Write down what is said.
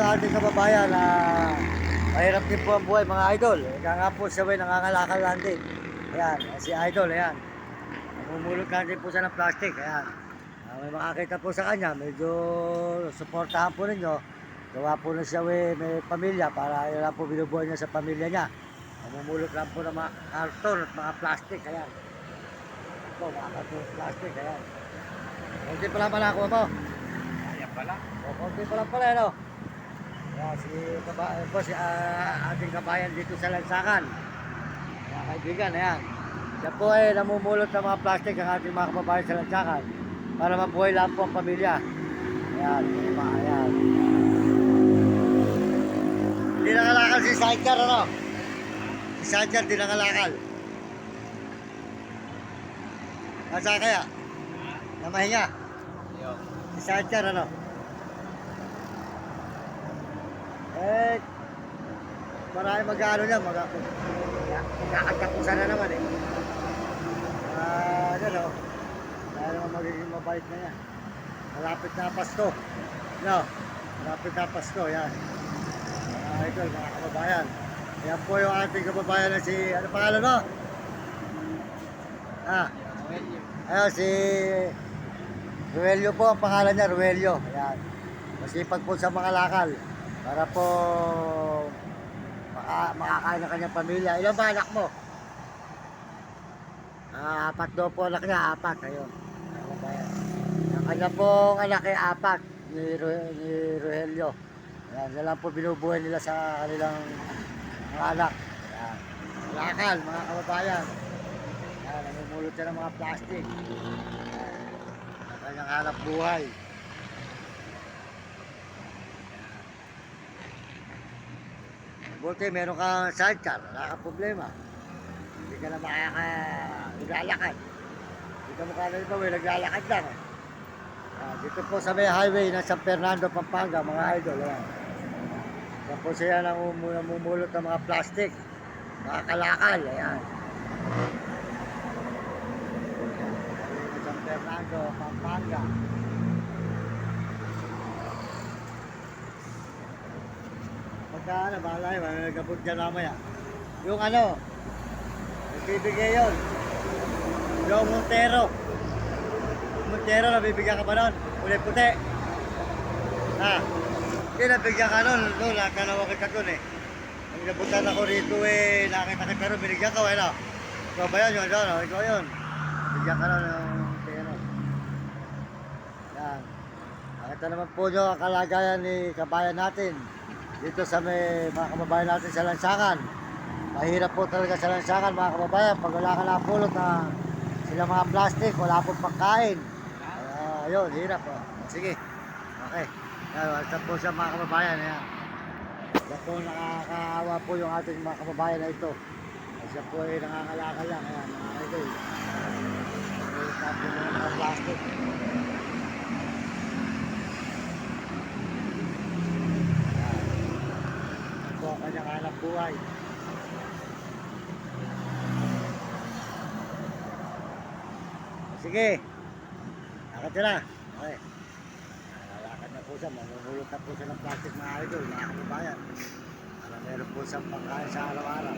ating kababayan na mahirap din po ang buhay mga idol. Kaya nga po siya nangangalakal lang din. Ayan, si idol, ayan. Namumulot lang din po siya ng plastic, ayan. May makakita po sa kanya, medyo suportahan po ninyo. Gawa po na siya may pamilya para yun lang po binubuhay niya sa pamilya niya. Namumulot lang po ng mga karton at mga plastic, ayan. Ito, mga karton at plastic, ayan. Kunti pa lang pala ako mo. Ayan pala. O, konti pa lang pala, ano? Kaya si ating kabayan dito sa Lansakan. Mga kaibigan, ayan. Siya po ay namumulot ng mga plastic ang ating mga kababayan sa Lansakan para mabuhay lang po ang pamilya. Ayan, ayan. Hindi nangalakal si Sidecar, ano? Si Sidecar, hindi nangalakal. Nasaan kaya? Namahinga? Yo. Si Sidecar, ano? Eh, marami mag-ano niya, magkakatapusan na naman eh. Ano, dahil naman magiging mabait na yan. Malapit na Pasko. No, malapit na Pasko, yan. Mga idol, mga kababayan. Yan po yung ating kababayan na si, ano pangalan mo? Ayun, si Ruelio po ang pangalan niya, Ruelio. Ayan. Masipag po sa mga lakal. Para po makakain ng kanyang pamilya. Ilan ba anak mo? Apat daw po anak niya, apat. Ayun. Ang kanya pong anak ay apat ni Rogelio. Ayan, yan lang po binubuhay nila sa kanilang mga anak. Ayan. Lakal, mga kababayan. Ayan, namumulot siya ng mga plastic. Ayan. Ang kanyang hanap buhay. Buti meron kang sidecar, wala kang problema. Hindi ka na makaka-naglalakad. Hindi ka mukha na iba, naglalakad lang. Dito po sa may highway ng San Fernando, Pampanga, mga idol. Ayan. Yan po siya namumulot ng mga plastic, mga kalakal. Ayan. San Fernando, Pampanga. Pagka bahala yun, nagabot dyan mamaya. Yung ano, nagbibigay yun. Yung Montero. Montero, nabibigyan ka ba nun? Kulay puti. Hindi nabigyan ka nun. Doon, nakanawagan ka dun eh. Nang nabutan ako rito eh, nakita ka nun, binigyan ka, wala. Ikaw ba yun? Yun, no? Ikaw yun. Bigyan ka nun yung Montero. Yan. Nakita naman po nyo ang kalagayan ni kabayan natin. Dito sa may mga kababayan natin sa Lansakan. Mahirap po talaga sa Lansakan mga kababayan. Pag wala ka napulot na sila mga plastic, wala pong pagkain. Ayun, hirap po. Sige. Okay. What's up po sa mga kababayan. Ayan. Siya po nakakaawa po yung ating mga kababayan na ito. Siya po ay nangangalakal lang. Ayan, mga idol. Tapos ng mga plastic. Ang kanyang hanap buhay. Sige, lakad ka na. Okay. Lakad na po siya, mamumulot na po siya ng plastic mga idol, mga kababayan. Para meron po siyang pagkain sa araw-araw.